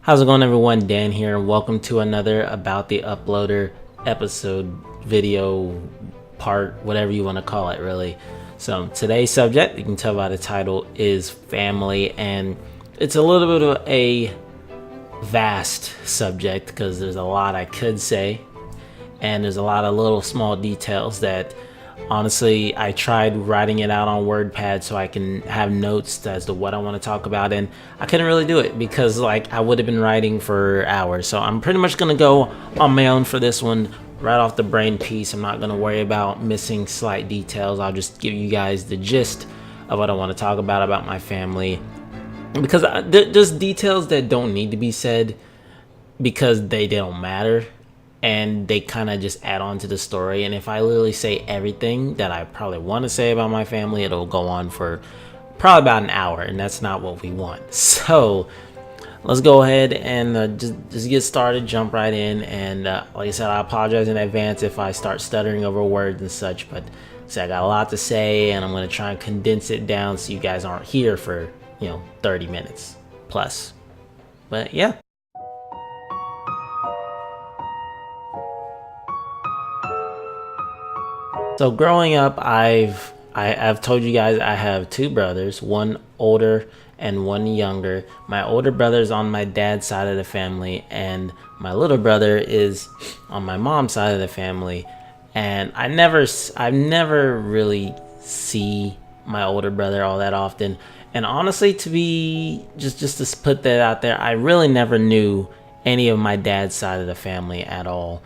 How's it going, everyone? Dan here, and welcome to another About the Uploader episode, video, part, whatever you want to call it, really. So today's subject, you can tell by the title, is family, and it's a little bit of a vast subject because there's a lot I could say, and there's a lot of little small details that honestly I tried writing it out on WordPad so I can have notes as to what I want to talk about, and I couldn't really do it because I would have been writing for hours. So I'm pretty much gonna go on my own for this one, right off the brain piece. I'm not gonna worry about missing slight details. I'll just give you guys the gist of what I want to talk about my family, because there's details that don't need to be said because they don't matter, and they kind of just add on to the story. And if I literally say everything that I probably want to say about my family, it'll go on for probably about an hour, and that's not what we want. So let's go ahead and just get started, jump right in. And like I said, I apologize in advance if I start stuttering over words and such, but so I got a lot to say, and I'm going to try and condense it down so you guys aren't here for 30 minutes plus. But yeah. So growing up, I've told you guys I have two brothers, one older and one younger. My older brother's on my dad's side of the family, and my little brother is on my mom's side of the family. And I've never really see my older brother all that often. And honestly, to be just to put that out there, I really never knew any of my dad's side of the family at all.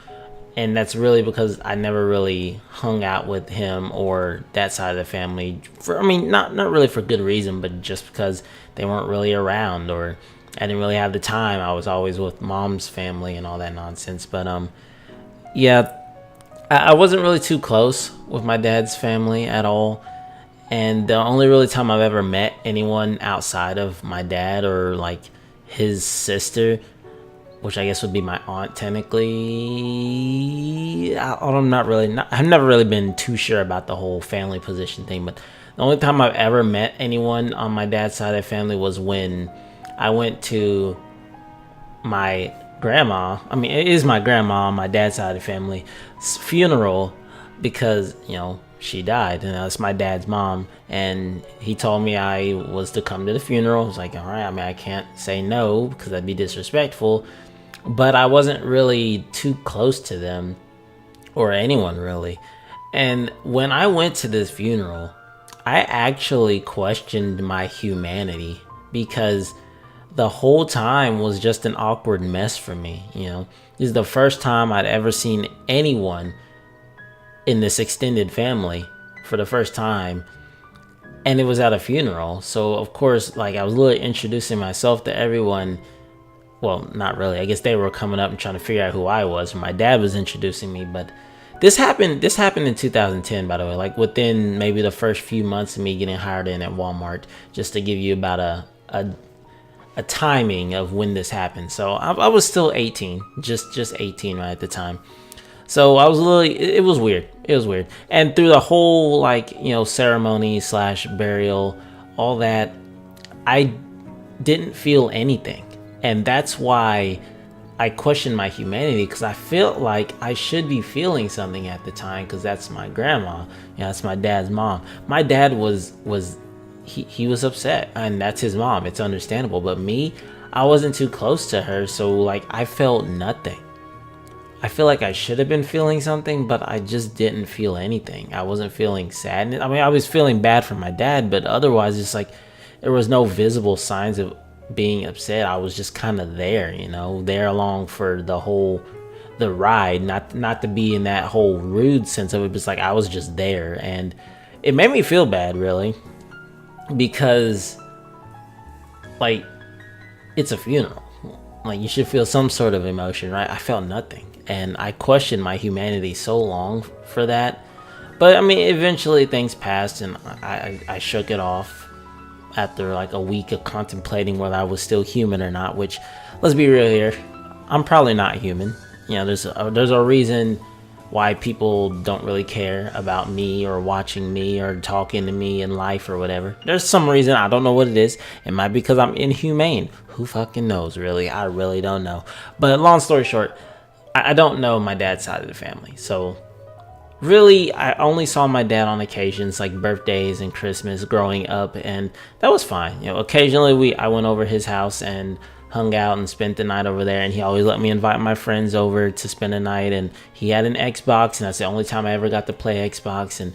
And that's really because I never really hung out with him or that side of the family not really for good reason, but just because they weren't really around, or I didn't really have the time. I was always with mom's family and all that nonsense. But yeah, I wasn't really too close with my dad's family at all. And the only really time I've ever met anyone outside of my dad or his sister, which I guess would be my aunt technically. I've never really been too sure about the whole family position thing, but the only time I've ever met anyone on my dad's side of the family was when I went to my grandma. It is my grandma on my dad's side of the family's funeral, because she died, and that's my dad's mom, and he told me I was to come to the funeral. I was like, all right, I can't say no because that'd be disrespectful. But I wasn't really too close to them or anyone really. And when I went to this funeral, I actually questioned my humanity, because the whole time was just an awkward mess for me. This is the first time I'd ever seen anyone in this extended family for the first time, and it was at a funeral. So of course, I was literally introducing myself to everyone. Well, not really. I guess they were coming up and trying to figure out who I was. My dad was introducing me, but this happened in 2010, by the way, within maybe the first few months of me getting hired in at Walmart, just to give you about a timing of when this happened. So I was still 18, just 18 right at the time. So I was it was weird. It was weird. And through the whole ceremony / burial, all that, I didn't feel anything. And that's why I questioned my humanity, because I felt like I should be feeling something at the time, because that's my grandma. That's my dad's mom. My dad was he was upset, and that's his mom. It's understandable. But me, I wasn't too close to her, so I felt nothing. I feel like I should have been feeling something, but I just didn't feel anything. I wasn't feeling sadness. I was feeling bad for my dad, but otherwise, just there was no visible signs of being upset. I was just kind of there, there along for the ride, not to be in that whole rude sense of it, but I was just there. And it made me feel bad, really, because it's a funeral. You should feel some sort of emotion, right? I felt nothing, and I questioned my humanity so long for that. But eventually things passed, and I shook it off after a week of contemplating whether I was still human or not, which, let's be real here, I'm probably not human. There's a reason why people don't really care about me or watching me or talking to me in life or whatever. There's some reason, I don't know what it is. It might be because I'm inhumane. Who fucking knows, really? I really don't know. But long story short, I don't know my dad's side of the family. So really, I only saw my dad on occasions like birthdays and Christmas growing up, and that was fine. Occasionally I went over his house and hung out and spent the night over there, and he always let me invite my friends over to spend the night. And he had an Xbox, and that's the only time I ever got to play Xbox, and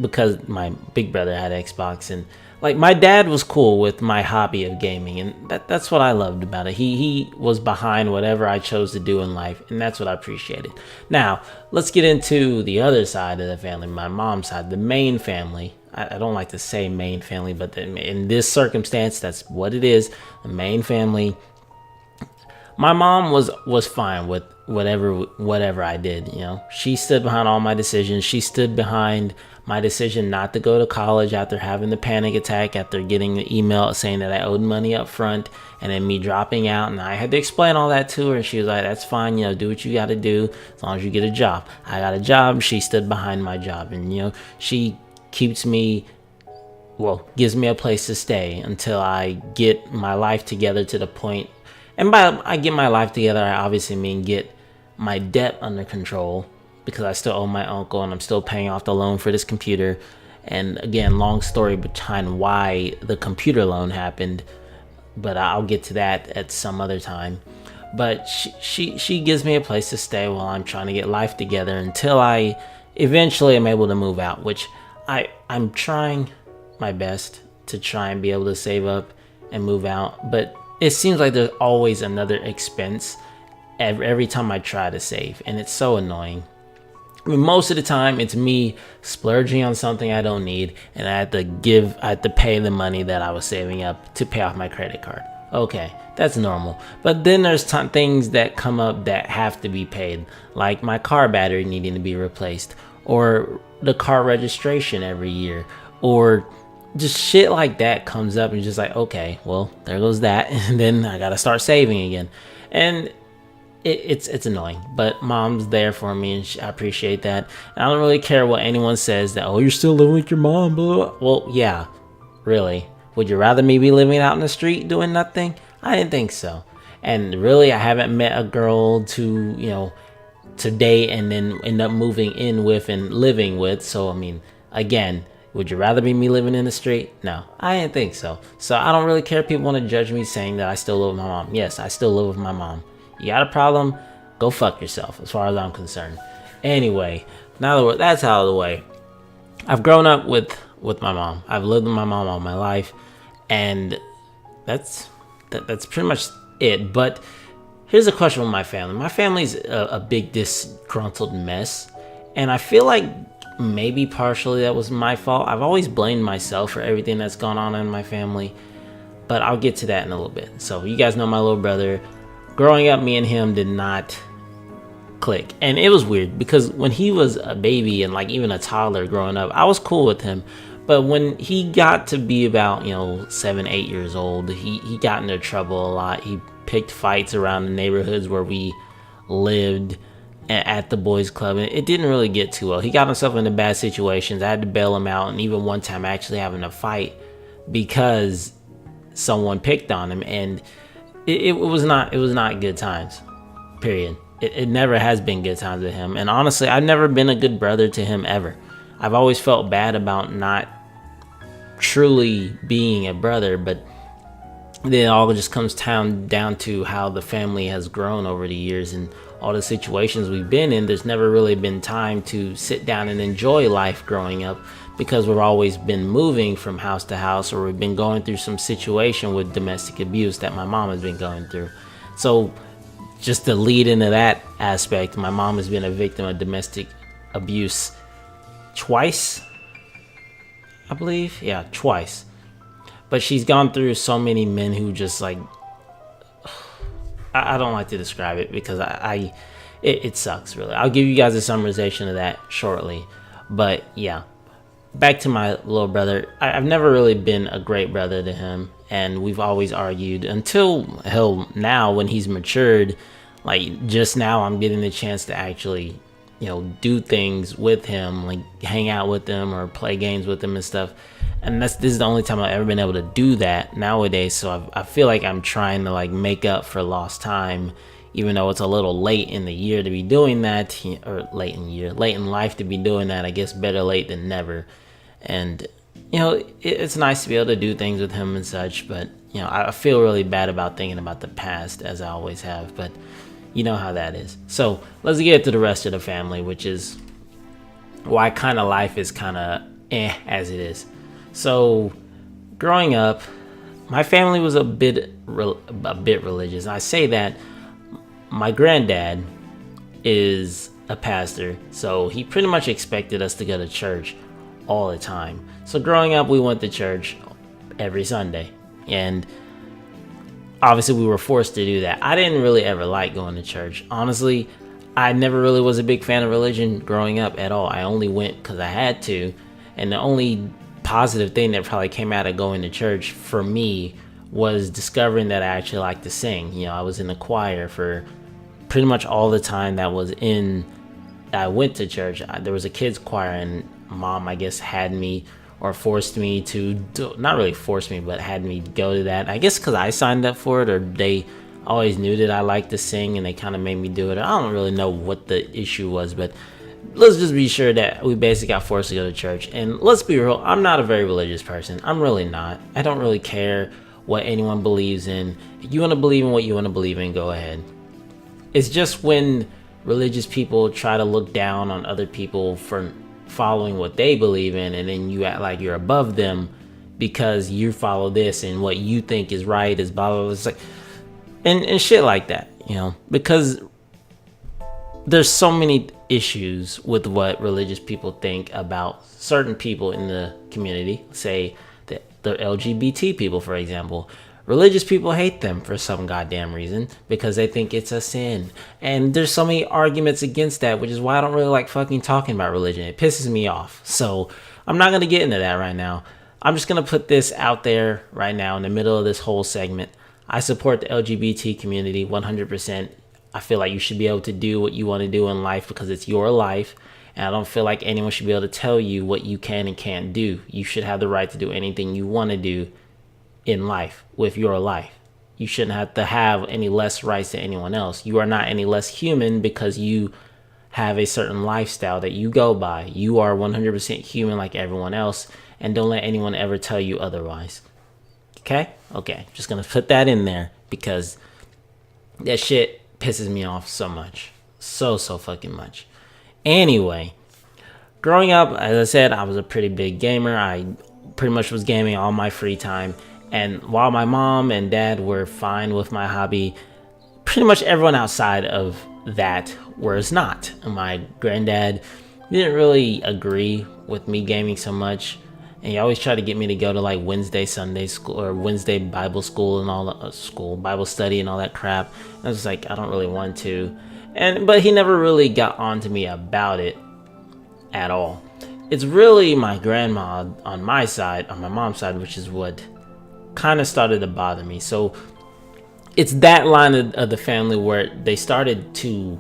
because my big brother had Xbox. And like, my dad was cool with my hobby of gaming, and that's what I loved about it. He was behind whatever I chose to do in life, and that's what I appreciated. Now let's get into the other side of the family, my mom's side, the main family. I don't like to say main family, but in this circumstance, that's what it is, the main family. My mom was fine with whatever I did. She stood behind all my decisions. She stood behind my decision not to go to college after having the panic attack, after getting the email saying that I owed money up front, and then me dropping out. And I had to explain all that to her, and she was like, that's fine, do what you got to do as long as you get a job. I got a job. She stood behind my job, and she gives me a place to stay until I get my life together to the point. And by I get my life together, I obviously mean get my debt under control, because I still owe my uncle and I'm still paying off the loan for this computer. And again, long story behind why the computer loan happened, but I'll get to that at some other time. But she gives me a place to stay while I'm trying to get life together until I eventually am able to move out, which I'm trying my best to try and be able to save up and move out, but it seems like there's always another expense every time I try to save, and it's so annoying. I mean, most of the time it's me splurging on something I don't need, and I have to pay the money that I was saving up to pay off my credit card. Okay, that's normal. But then there's things that come up that have to be paid, like my car battery needing to be replaced, or the car registration every year, or just shit like that comes up, and just like, okay, well, there goes that, and then I gotta start saving again. And it's annoying, but mom's there for me, and I appreciate that. And I don't really care what anyone says that, oh, you're still living with your mom, blah, blah. Well, yeah, really. Would you rather me be living out in the street doing nothing? I didn't think so. And really, I haven't met a girl to date and then end up moving in with and living with. So I mean, again, would you rather be me living in the street? No, I didn't think so. So I don't really care if people want to judge me saying that I still live with my mom. Yes, I still live with my mom. You got a problem? Go fuck yourself, as far as I'm concerned. Anyway, now that that's out of the way, I've grown up with my mom. I've lived with my mom all my life, and that's pretty much it. But here's a question with my family. My family's a big disgruntled mess, and I feel like maybe partially that was my fault. I've always blamed myself for everything that's gone on in my family, but I'll get to that in a little bit. So you guys know my little brother. Growing up, me and him did not click, and it was weird because when he was a baby and like even a toddler growing up, I was cool with him. But when he got to be about 7-8 years old, he got into trouble a lot. He picked fights around the neighborhoods where we lived at the boys club, and it didn't really get too well. He got himself into bad situations. I had to bail him out, and even one time actually having a fight because someone picked on him, and it was not good times, period. It never has been good times with him. And honestly, I've never been a good brother to him ever. I've always felt bad about not truly being a brother, but then it all just comes down to how the family has grown over the years and all the situations we've been in. There's never really been time to sit down and enjoy life growing up, because we've always been moving from house to house, or we've been going through some situation with domestic abuse that my mom has been going through. So just to lead into that aspect, my mom has been a victim of domestic abuse twice, I believe. Yeah, twice. But she's gone through so many men who just like, I don't like to describe it because it sucks, really. I'll give you guys a summarization of that shortly. But yeah, back to my little brother. I've never really been a great brother to him, and we've always argued until hell now when he's matured. Like just now I'm getting the chance to actually do things with him, like hang out with him or play games with him and stuff. And this is the only time I've ever been able to do that nowadays. So I feel like I'm trying to like make up for lost time, even though it's a little late in the year to be doing that, or late in life to be doing that. I guess better late than never. And it's nice to be able to do things with him and such, but I feel really bad about thinking about the past, as I always have, but you know how that is. So let's get to the rest of the family, which is why kind of life is kind of as it is. So growing up, my family was a bit religious. I say that my granddad is a pastor, so he pretty much expected us to go to church all the time. So growing up, we went to church every Sunday, and obviously we were forced to do that. I didn't really ever like going to church. Honestly, I never really was a big fan of religion growing up at all. I only went because I had to, and the only positive thing that probably came out of going to church for me was discovering that I actually like to sing. I was in the choir for pretty much all the time that I went to church. There was a kids choir, and Mom, I guess, had me, or forced me to not really forced me, but had me go to that. I guess because I signed up for it, or they always knew that I liked to sing and they kind of made me do it. I don't really know what the issue was, but let's just be sure that we basically got forced to go to church. And let's be real, I'm not a very religious person. I'm really not. I don't really care what anyone believes in. If you want to believe in what you want to believe in, go ahead. It's just when religious people try to look down on other people for following what they believe in, and then you act like you're above them because you follow this and what you think is right is blah blah blah. It's like, and shit like that, because there's so many issues with what religious people think about certain people in the community. Say the LGBT people, for example. Religious people hate them for some goddamn reason because they think it's a sin. And there's so many arguments against that, which is why I don't really like fucking talking about religion. It pisses me off. So I'm not going to get into that right now. I'm just going to put this out there right now in the middle of this whole segment. I support the LGBT community 100%. I feel like you should be able to do what you want to do in life because it's your life. And I don't feel like anyone should be able to tell you what you can and can't do. You should have the right to do anything you want to do in life with your life. You shouldn't have to have any less rights than anyone else. You are not any less human because you have a certain lifestyle that you go by. You are 100% human like everyone else, and don't let anyone ever tell you otherwise. Okay, just gonna put that in there because that shit pisses me off so much, so fucking much. Anyway, growing up, as I said, I was a pretty big gamer. I pretty much was gaming all my free time. And while my mom and dad were fine with my hobby, pretty much everyone outside of that was not. My granddad didn't really agree with me gaming so much. And he always tried to get me to go to like Wednesday Sunday school or Wednesday Bible school and all the Bible study and all that crap. And I was like, I don't really want to. But he never really got on to me about it at all. It's really my grandma on my mom's side, which is what kind of started to bother me. So it's that line of the family where they started to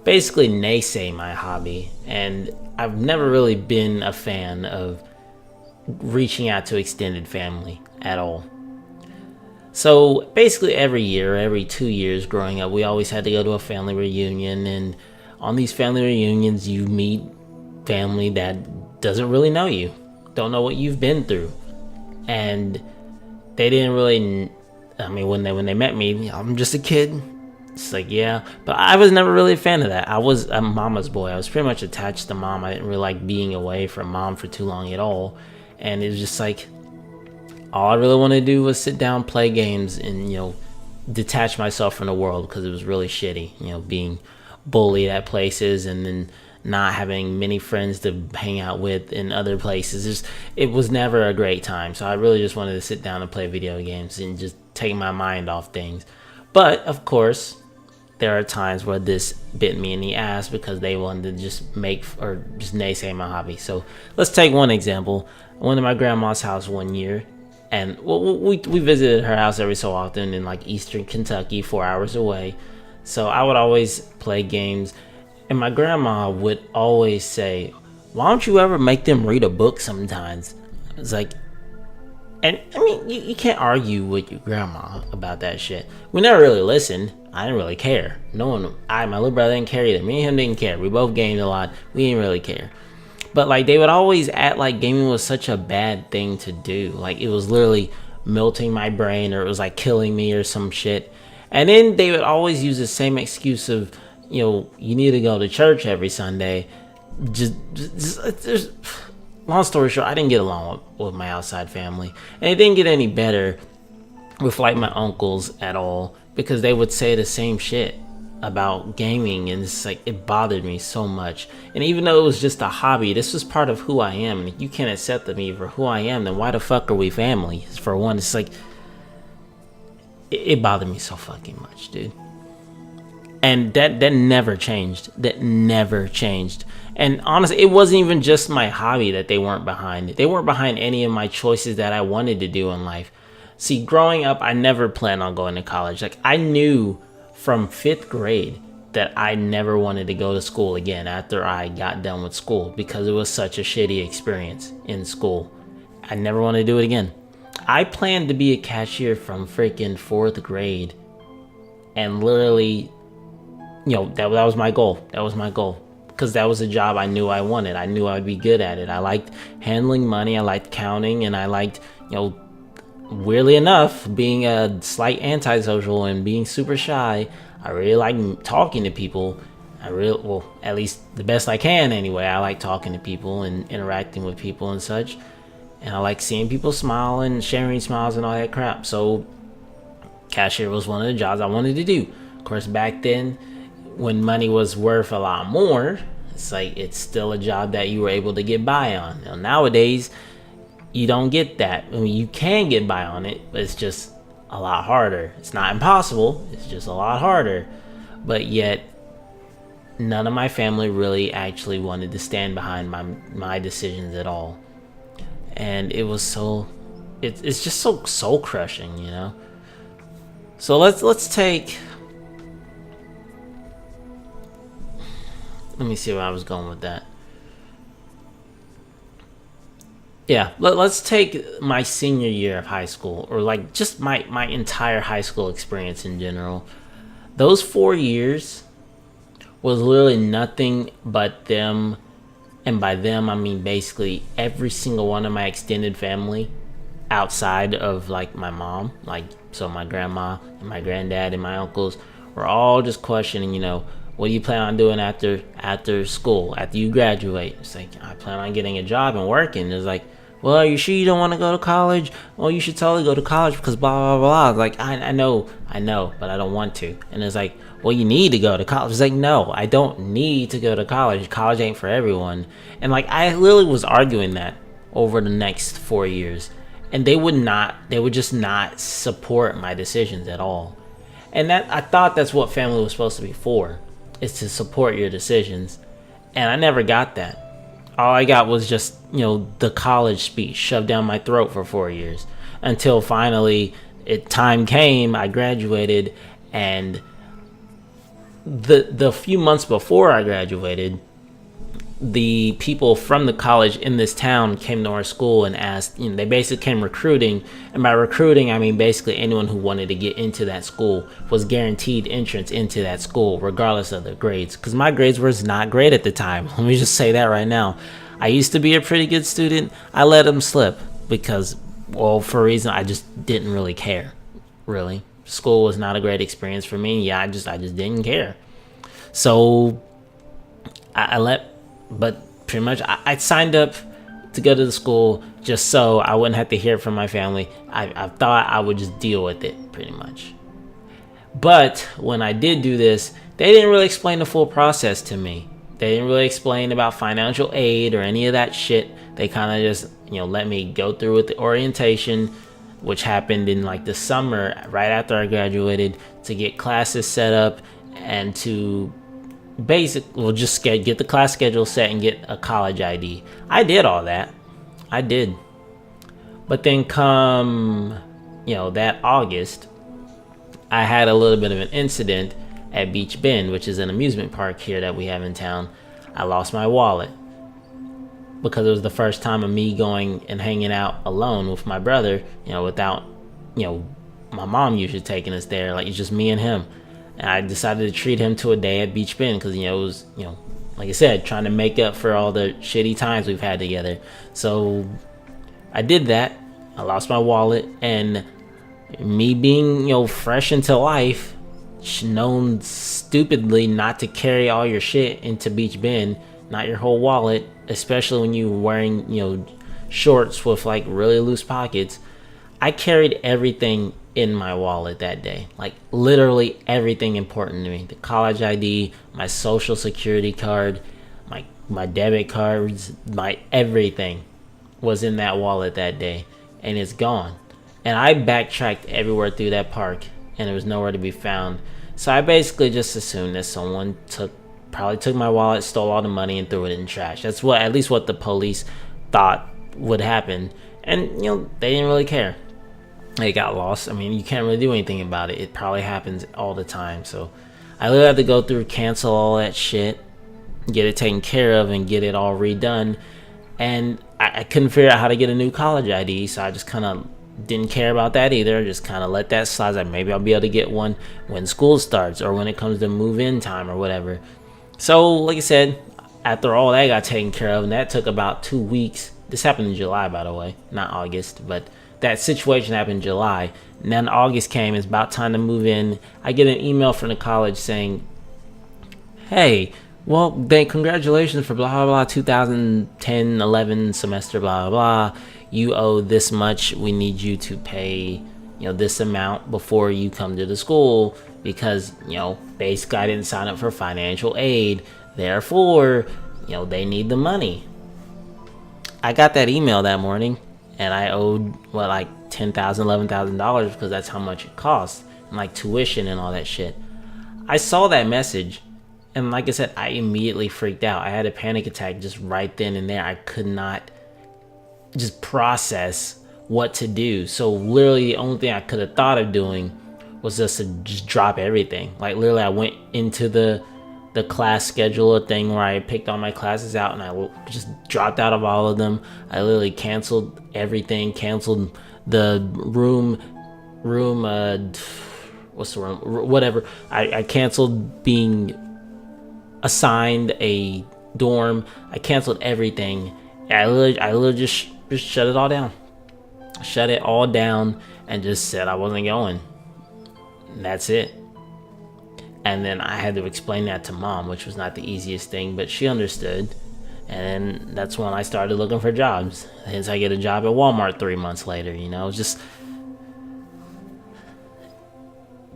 basically naysay my hobby, and I've never really been a fan of reaching out to extended family at all. So basically every year, every 2 years growing up, we always had to go to a family reunion, and on these family reunions you meet family that doesn't really know you, don't know what you've been through, and they didn't really, when they met me, I'm just a kid. It's like, yeah, but I was never really a fan of that. I was a mama's boy. I was pretty much attached to mom. I didn't really like being away from mom for too long at all. And it was just like, all I really wanted to do was sit down, play games, and, detach myself from the world because it was really shitty, being bullied at places and then not having many friends to hang out with in other places. It was never a great time. So I really just wanted to sit down and play video games and just take my mind off things. But of course, there are times where this bit me in the ass because they wanted to just naysay my hobby. So let's take one example. I went to my grandma's house one year, and we visited her house every so often in like eastern Kentucky, 4 hours away. So I would always play games. And my grandma would always say, why don't you ever make them read a book sometimes? It's like, and I mean, you can't argue with your grandma about that shit. We never really listened. I didn't really care. No one, my little brother didn't care either. Me and him didn't care. We both gamed a lot. We didn't really care. But like, they would always act like gaming was such a bad thing to do. Like, it was literally melting my brain, or it was like killing me or some shit. And then they would always use the same excuse of, you need to go to church every Sunday. There's, long story short, I didn't get along with my outside family. And it didn't get any better with like my uncles at all, because they would say the same shit about gaming, and it's like, it bothered me so much. And even though it was just a hobby, this was part of who I am, and if you can't accept me for who I am, then why the fuck are we family? For one, it's like, it bothered me so fucking much, dude. And that never changed. That never changed. And honestly, it wasn't even just my hobby that they weren't behind. They weren't behind any of my choices that I wanted to do in life. See, growing up, I never planned on going to college. Like, I knew from 5th grade that I never wanted to go to school again after I got done with school, because it was such a shitty experience in school. I never wanted to do it again. I planned to be a cashier from freaking 4th grade, and literally, that was my goal. That was my goal, because that was a job I knew I wanted. I knew I'd be good at it. I liked handling money. I liked counting, and I liked, weirdly enough, being a slight antisocial and being super shy. I really like talking to people. At least the best I can anyway. I like talking to people and interacting with people and such. And I like seeing people smile and sharing smiles and all that crap. So cashier was one of the jobs I wanted to do. Of course, back then, when money was worth a lot more, it's like, it's still a job that you were able to get by on. Now, nowadays, you don't get that. I mean, you can get by on it, but it's just a lot harder. It's not impossible, it's just a lot harder. But yet, none of my family really actually wanted to stand behind my decisions at all. And it was it's just so soul crushing, So let's take, let me see where I was going with that. Yeah, let's take my senior year of high school, or like just my entire high school experience in general. Those 4 years was literally nothing but them, and by them I mean basically every single one of my extended family outside of like my mom, like, so my grandma and my granddad and my uncles were all just questioning, what do you plan on doing after school, after you graduate? It's like, I plan on getting a job and working. It's like, well, are you sure you don't want to go to college? Well, you should totally go to college because blah, blah, blah. Like, I know, but I don't want to. And it's like, well, you need to go to college. It's like, no, I don't need to go to college. College ain't for everyone. And like, I literally was arguing that over the next 4 years. And they would just not support my decisions at all. And that, I thought that's what family was supposed to be for, is to support your decisions. And I never got that. All I got was just, the college speech shoved down my throat for 4 years, until finally time came, I graduated, and the few months before I graduated, the people from the college in this town came to our school and asked, they basically came recruiting. And by recruiting, I mean basically anyone who wanted to get into that school was guaranteed entrance into that school, regardless of their grades. Because my grades were not great at the time. Let me just say that right now. I used to be a pretty good student. I let them slip because, well, for a reason I just didn't really care. Really, school was not a great experience for me. Yeah, I just didn't care. So but pretty much I signed up to go to the school just so I wouldn't have to hear from my family. I thought I would just deal with it pretty much. But when I did do this, they didn't really explain the full process to me. They didn't really explain about financial aid or any of that shit. They kind of just, let me go through with the orientation, which happened in like the summer right after I graduated, to get classes set up and to just get the class schedule set and get a college ID. I did all that. I did. But then come, that August, I had a little bit of an incident at Beach Bend, which is an amusement park here that we have in town. I lost my wallet because it was the first time of me going and hanging out alone with my brother, without, my mom usually taking us there. Like, it's just me and him. And I decided to treat him to a day at Beach Bend because, it was, like I said, trying to make up for all the shitty times we've had together. So I did that. I lost my wallet, and me being, fresh into life, known stupidly not to carry all your shit into Beach Bend, not your whole wallet, especially when you're wearing, shorts with like really loose pockets. I carried everything in my wallet that day, like literally everything important to me: the college ID, my social security card, my debit cards, my everything was in that wallet that day, and it's gone. And I backtracked everywhere through that park, and it was nowhere to be found. So I basically just assumed that someone probably took my wallet, stole all the money, and threw it in the trash. That's at least what the police thought would happen, and they didn't really care. It got lost. I mean, you can't really do anything about it. It probably happens all the time. So I literally had to go through, cancel all that shit, get it taken care of, and get it all redone. And I couldn't figure out how to get a new college ID, so I just kind of didn't care about that either. Just kind of let that slide. Like, maybe I'll be able to get one when school starts or when it comes to move-in time or whatever. So, like I said, after all that got taken care of, and that took about 2 weeks. This happened in July, by the way, not August, but that situation happened in July. And then August came. It's about time to move in. I get an email from the college saying, hey, well, congratulations for blah, blah, blah, 2010-11 semester, blah, blah, blah. You owe this much. We need you to pay, this amount before you come to the school because, basically I didn't sign up for financial aid. Therefore, they need the money. I got that email that morning, and I owed, like $10,000, $11,000 because that's how much it costs, and like tuition and all that shit. I saw that message, and like I said, I immediately freaked out. I had a panic attack just right then and there. I could not just process what to do. So literally the only thing I could have thought of doing was just to just drop everything. Like literally I went into the class scheduler thing where I picked all my classes out, and I just dropped out of all of them. I literally canceled everything, canceled the room, what's the room, whatever. I canceled being assigned a dorm. I canceled everything. I literally just shut it all down. Shut it all down and just said I wasn't going. And that's it. And then I had to explain that to mom, which was not the easiest thing, but she understood. And that's when I started looking for jobs. Hence I get a job at Walmart 3 months later, just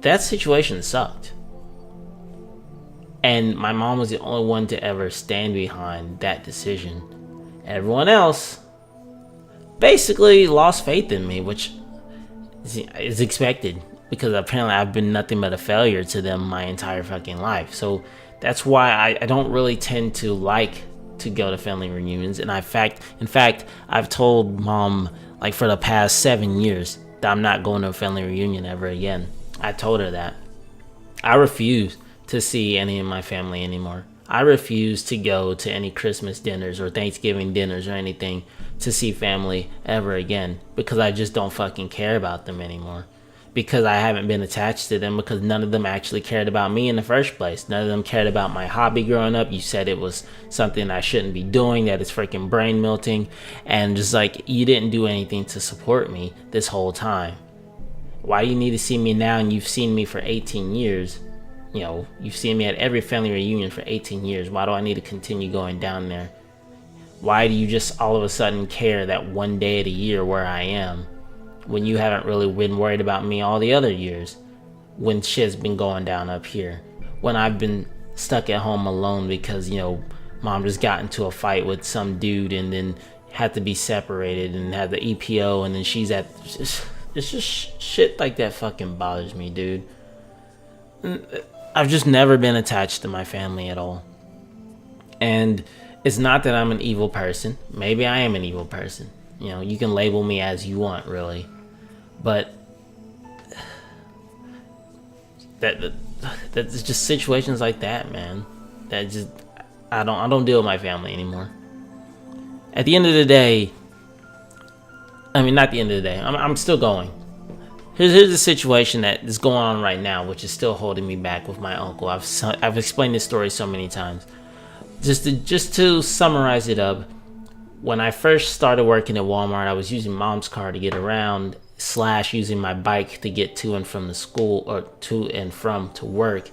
that situation sucked. And my mom was the only one to ever stand behind that decision. Everyone else basically lost faith in me, which is expected because apparently I've been nothing but a failure to them my entire fucking life. So that's why I don't really tend to like to go to family reunions. And in fact, I've told mom like for the past 7 years that I'm not going to a family reunion ever again. I told her that. I refuse to see any of my family anymore. I refuse to go to any Christmas dinners or Thanksgiving dinners or anything to see family ever again because I just don't fucking care about them anymore. Because I haven't been attached to them, because none of them actually cared about me in the first place. None of them cared about my hobby growing up. You said it was something I shouldn't be doing, that it's freaking brain melting, and just like, you didn't do anything to support me this whole time. Why do you need to see me now? And you've seen me for 18 years. You've seen me at every family reunion for 18 years. Why do I need to continue going down there? Why do you just all of a sudden care that one day of the year where I am, when you haven't really been worried about me all the other years, when shit's been going down up here, when I've been stuck at home alone because, mom just got into a fight with some dude and then had to be separated and had the EPO, and then she's at, it's just shit like that fucking bothers me, dude. I've just never been attached to my family at all. And it's not that I'm an evil person. Maybe I am an evil person. You can label me as you want, really. But that's just situations like that, man. That just I don't deal with my family anymore. At the end of the day, I mean, not the end of the day. I'm still going. Here's a situation that is going on right now, which is still holding me back with my uncle. I've explained this story so many times. Just to summarize it up, when I first started working at Walmart, I was using mom's car to get around / using my bike to get to and from the school or to and from to work.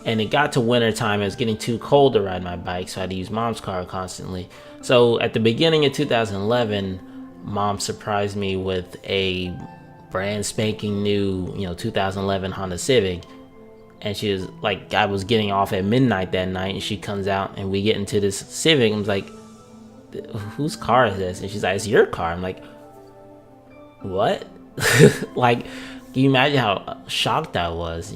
And it got to winter time. It was getting too cold to ride my bike, so I had to use mom's car constantly. So at the beginning of 2011, mom surprised me with a brand spanking new, 2011 Honda Civic. And she was like, I was getting off at midnight that night, and she comes out and we get into this Civic. I was like, whose car is this? And she's like, it's your car. I'm like, what? Like, can you imagine how shocked I was?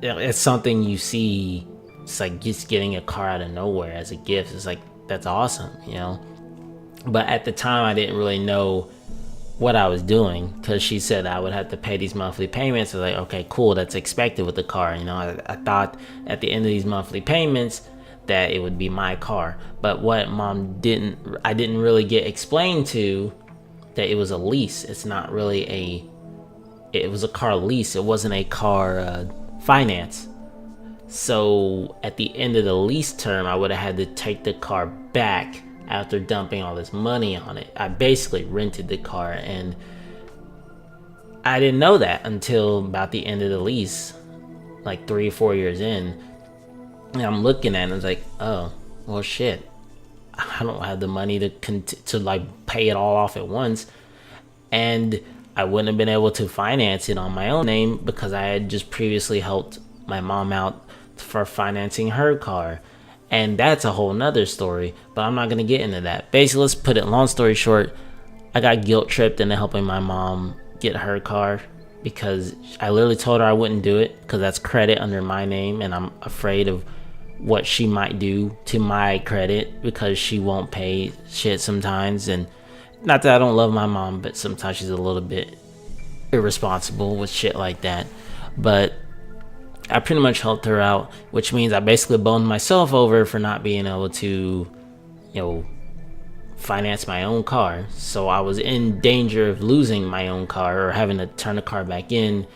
It's something you see. It's like just getting a car out of nowhere as a gift. It's like, that's awesome, But at the time, I didn't really know what I was doing, because she said I would have to pay these monthly payments. I was like, okay, cool, that's expected with the car. I thought at the end of these monthly payments that it would be my car. But what I didn't really get explained to, that it was a lease. It's not really it was a car lease. It wasn't a car finance. So at the end of the lease term, I would have had to take the car back after dumping all this money on it. I basically rented the car, and I didn't know that until about the end of the lease, like 3 or 4 years in. And I'm looking at it, and I was like, oh, well, shit. I don't have the money to like pay it all off at once. And I wouldn't have been able to finance it on my own name, because I had just previously helped my mom out for financing her car. And that's a whole nother story, but I'm not going to get into that. Basically, let's put it, long story short, I got guilt tripped into helping my mom get her car, because I literally told her I wouldn't do it, because that's credit under my name, and I'm afraid of what she might do to my credit, because she won't pay shit sometimes. And not that I don't love my mom, but sometimes she's a little bit irresponsible with shit like that. But I pretty much helped her out, which means I basically boned myself over for not being able to, finance my own car. So I was in danger of losing my own car, or having to turn the car back in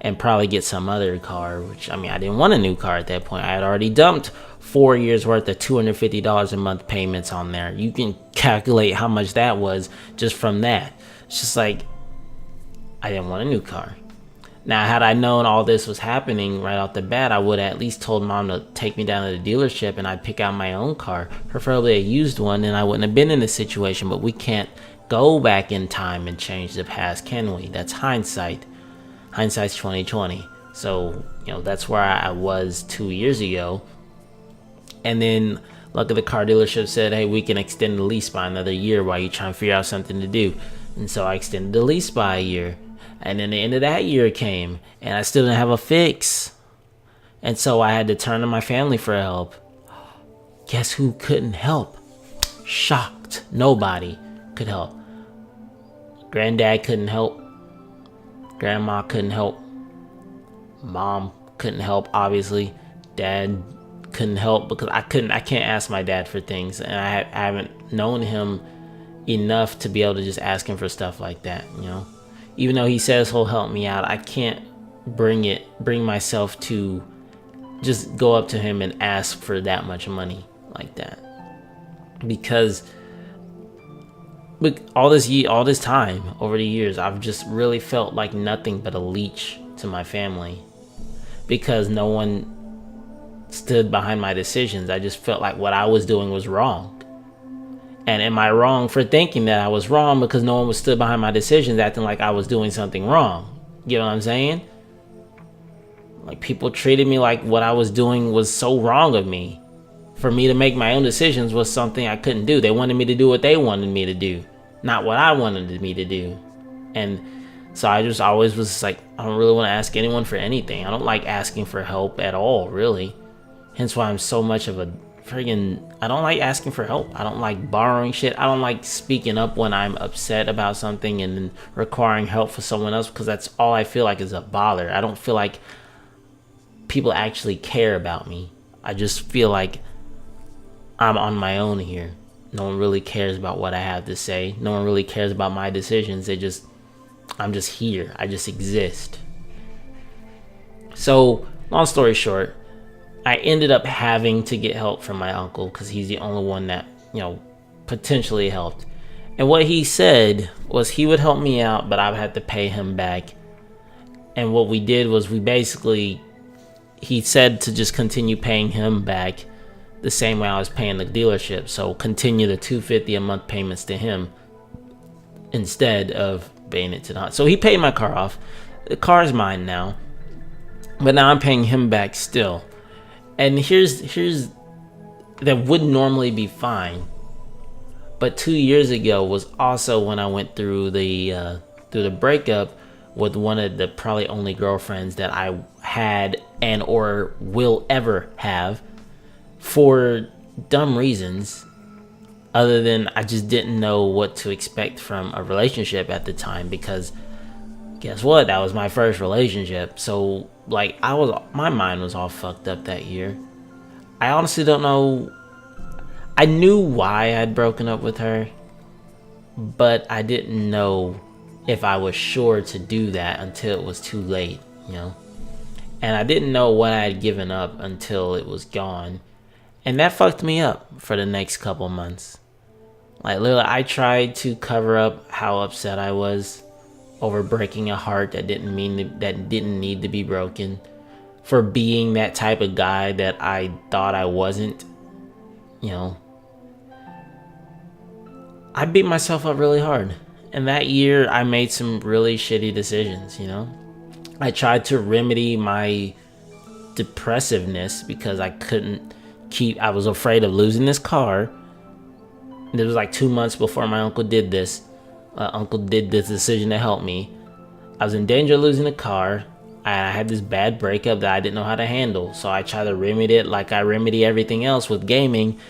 and probably get some other car, which, I didn't want a new car at that point. I had already dumped 4 years worth of $250 a month payments on there. You can calculate how much that was just from that. It's just like, I didn't want a new car. Now, had I known all this was happening right off the bat, I would have at least told mom to take me down to the dealership and I'd pick out my own car, preferably a used one, and I wouldn't have been in this situation. But we can't go back in time and change the past, can we? That's hindsight. Hindsight's 2020. So, that's where I was 2 years ago. And then, luckily, the car dealership said, hey, we can extend the lease by another year while you try and figure out something to do. And so I extended the lease by a year. And then the end of that year came, and I still didn't have a fix. And so I had to turn to my family for help. Guess who couldn't help? Shocked. Nobody could help. Granddad couldn't help. Grandma couldn't help. Mom couldn't help, obviously. Dad couldn't help, because I can't ask my dad for things, and I haven't known him enough to be able to just ask him for stuff like that, Even though he says he'll help me out, I can't bring myself to just go up to him and ask for that much money like that. Because all this time over the years, I've just really felt like nothing but a leech to my family, because no one stood behind my decisions. I just felt like what I was doing was wrong. And am I wrong for thinking that I was wrong because no one was stood behind my decisions, acting like I was doing something wrong? You know what I'm saying? Like, people treated me like what I was doing was so wrong of me. For me to make my own decisions was something I couldn't do. They wanted me to do what they wanted me to do, not what I wanted me to do. And so I just always was like, I don't really want to ask anyone for anything. I don't like asking for help at all, really. Hence why I'm so much of a I don't like asking for help. I don't like borrowing shit. I don't like speaking up when I'm upset about something and then requiring help for someone else, because that's all I feel like is a bother. I don't feel like people actually care about me. I just feel like I'm on my own here. No one really cares about what I have to say. No one really cares about my decisions. I'm just here. I just exist. So, long story short, I ended up having to get help from my uncle because he's the only one that, potentially helped. And what he said was he would help me out, but I would have to pay him back. And what we did was he said to just continue paying him back the same way I was paying the dealership. So continue the $250 a month payments to him instead of paying it to the. So he paid my car off. The car is mine now, but now I'm paying him back still. And here's that would normally be fine, but 2 years ago was also when I went through the breakup with one of the probably only girlfriends that I had and or will ever have, for dumb reasons other than I just didn't know what to expect from a relationship at the time, because guess what, that was my first relationship. So like my mind was all fucked up that year. I honestly don't know. I knew why I'd broken up with her, but I didn't know if I was sure to do that until it was too late, and I didn't know what I had given up until it was gone. And that fucked me up for the next couple months. Like literally, I tried to cover up how upset I was over breaking a heart that didn't need to be broken, for being that type of guy that I thought I wasn't. I beat myself up really hard. And that year, I made some really shitty decisions. I tried to remedy my depressiveness because I was afraid of losing this car. It was like 2 months before my uncle did this. Uncle did this decision to help me. I was in danger of losing the car. I had this bad breakup that I didn't know how to handle. So I tried to remedy it like I remedy everything else with gaming.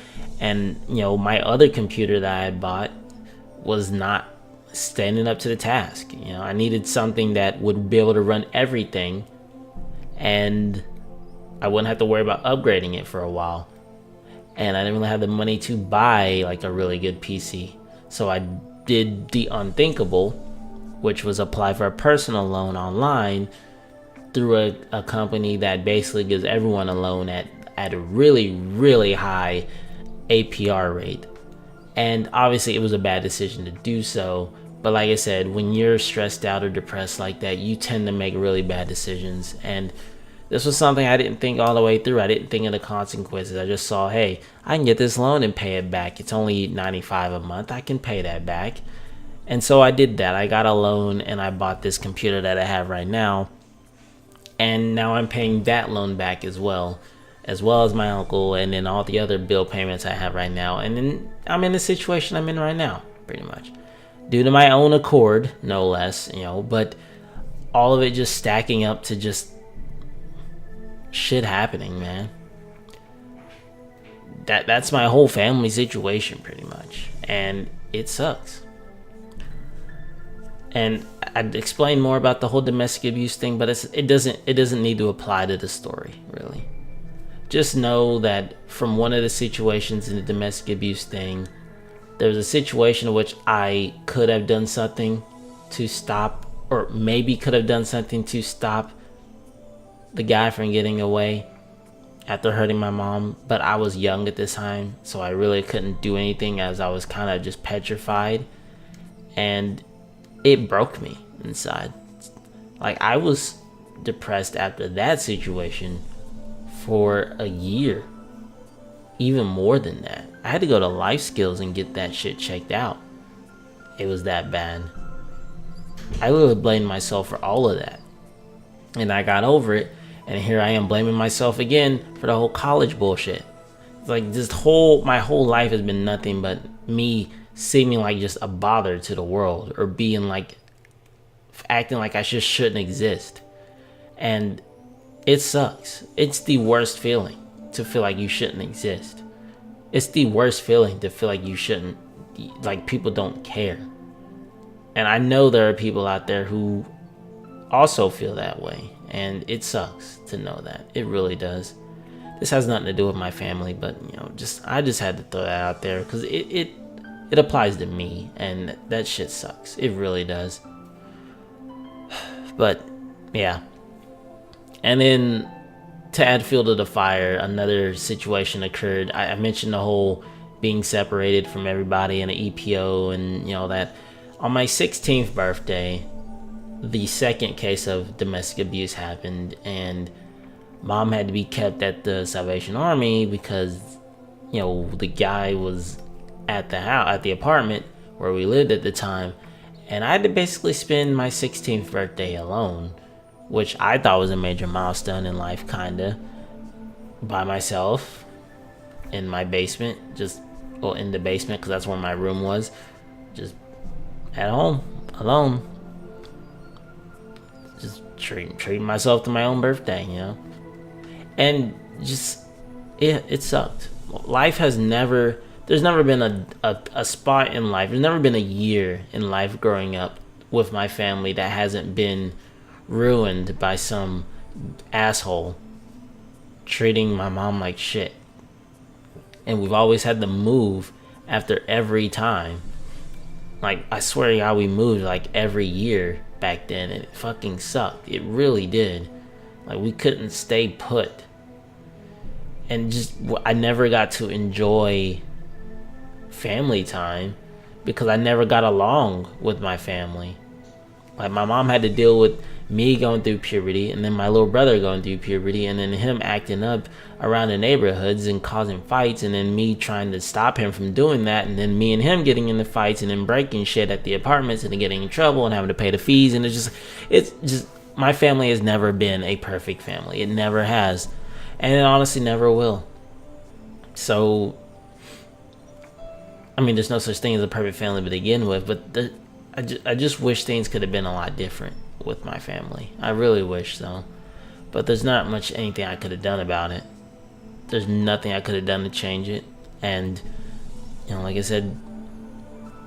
And, my other computer that I had bought was not standing up to the task. I needed something that would be able to run everything, and I wouldn't have to worry about upgrading it for a while. And I didn't really have the money to buy like a really good PC. So I did the unthinkable, which was apply for a personal loan online through a company that basically gives everyone a loan at a really, really high APR rate. And obviously it was a bad decision to do so. But like I said, when you're stressed out or depressed like that, you tend to make really bad decisions. And this was something I didn't think all the way through. I didn't think of the consequences. I just saw, hey, I can get this loan and pay it back. It's only $95 a month. I can pay that back. And so I did that. I got a loan and I bought this computer that I have right now. And now I'm paying that loan back as well as my uncle, and then all the other bill payments I have right now. And then I'm in the situation I'm in right now, pretty much. Due to my own accord, no less, but all of it just stacking up to just shit happening, man. That's my whole family situation pretty much, and it sucks. And I'd explain more about the whole domestic abuse thing, but it doesn't need to apply to the story, really. Just know that from one of the situations in the domestic abuse thing, there was a situation in which I could have done something to stop, or maybe could have done something to stop the guy from getting away after hurting my mom, but I was young at this time, so I really couldn't do anything, as I was kind of just petrified, and it broke me inside. Like, I was depressed after that situation for a year, even more than that. I had to go to Life Skills and get that shit checked out. It was that bad. I literally blamed myself for all of that, and I got over it. And here I am blaming myself again for the whole college bullshit. It's like my whole life has been nothing but me seeming like just a bother to the world, or being like, acting like I just shouldn't exist. And it sucks. It's the worst feeling to feel like you shouldn't exist. It's the worst feeling to feel like you shouldn't, like people don't care. And I know there are people out there who also feel that way. and it sucks to know that. It really does. This has nothing to do with my family, but I just had to throw that out there because it applies to me, and that shit sucks. It really does. But yeah, and then to add fuel to the fire, another situation occurred. I mentioned the whole being separated from everybody in an EPO, and that on my 16th birthday, the second case of domestic abuse happened, and Mom had to be kept at the Salvation Army because the guy was at the apartment where we lived at the time, and I had to basically spend my 16th birthday alone, which I thought was a major milestone in life, kinda, by myself in my basement, in the basement because that's where my room was, just at home alone, just treating myself to my own birthday, and it sucked. Life has never. There's never been a spot in life. There's never been a year in life growing up with my family that hasn't been ruined by some asshole treating my mom like shit. And we've always had to move after every time. Like, I swear to God, we moved like every year back then, and it fucking sucked. It really did. Like, we couldn't stay put. And I never got to enjoy family time because I never got along with my family. Like, my mom had to deal with me going through puberty, and then my little brother going through puberty, and then him acting up around the neighborhoods and causing fights, and then me trying to stop him from doing that, and then me and him getting into fights and then breaking shit at the apartments and then getting in trouble and having to pay the fees. And it's just my family has never been a perfect family. It never has, and it honestly never will. So I mean, there's no such thing as a perfect family to begin with, but I just wish things could have been a lot different with my family. I really wish so. But there's not much anything I could have done about it. There's nothing I could have done to change it. And, like I said,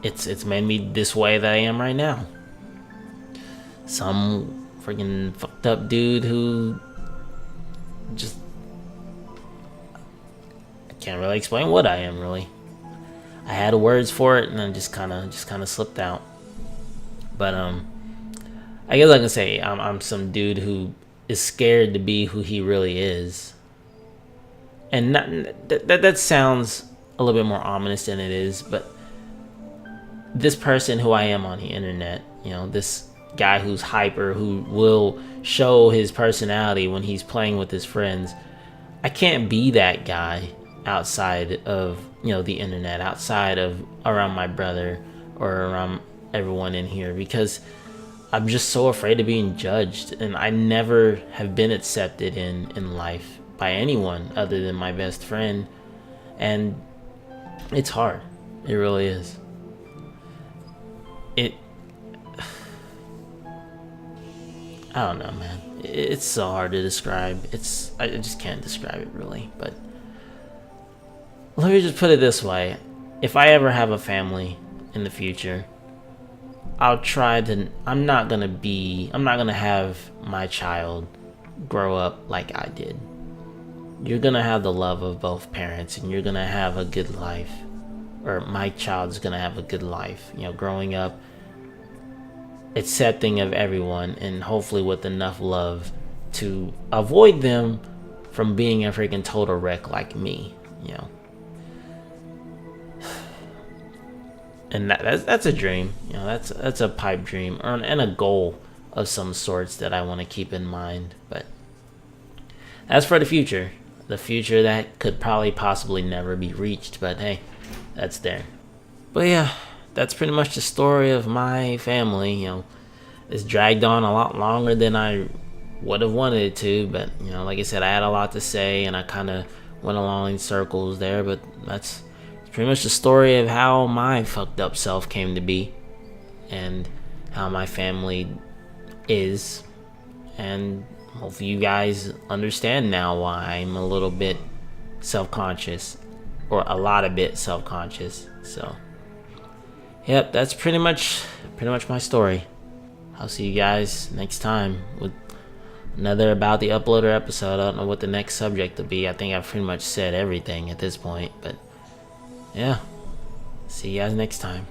it's made me this way that I am right now. Some freaking fucked up dude who just... I can't really explain what I am, really. I had words for it, and then just kind of slipped out. But I guess I can say I'm some dude who is scared to be who he really is, and that sounds a little bit more ominous than it is. But this person who I am on the internet, this guy who's hyper, who will show his personality when he's playing with his friends, I can't be that guy outside of the internet, outside of around my brother or around everyone in here, because I'm just so afraid of being judged, and I never have been accepted in life by anyone other than my best friend, and it's hard. It really is. I don't know, man. It's so hard to describe. I just can't describe it really, but let me just put it this way. If I ever have a family in the future, I'm not gonna have my child grow up like I did. You're gonna have the love of both parents, and you're gonna have a good life, or my child's gonna have a good life, growing up, accepting of everyone, and hopefully with enough love to avoid them from being a freaking total wreck like me, And that's a dream, that's a pipe dream, and a goal of some sorts that I want to keep in mind. But as for the future that could probably possibly never be reached, but hey, that's there. But yeah, that's pretty much the story of my family. It's dragged on a lot longer than I would have wanted it to, but like I said, I had a lot to say, and I kind of went along in circles there, but that's pretty much the story of how my fucked up self came to be, and how my family is, and hopefully you guys understand now why I'm a little bit self-conscious, or a lot of bit self-conscious. So yep, that's pretty much my story. I'll see you guys next time with another About the Uploader episode. I don't know what the next subject will be. I think I've pretty much said everything at this point. But yeah, see you guys next time.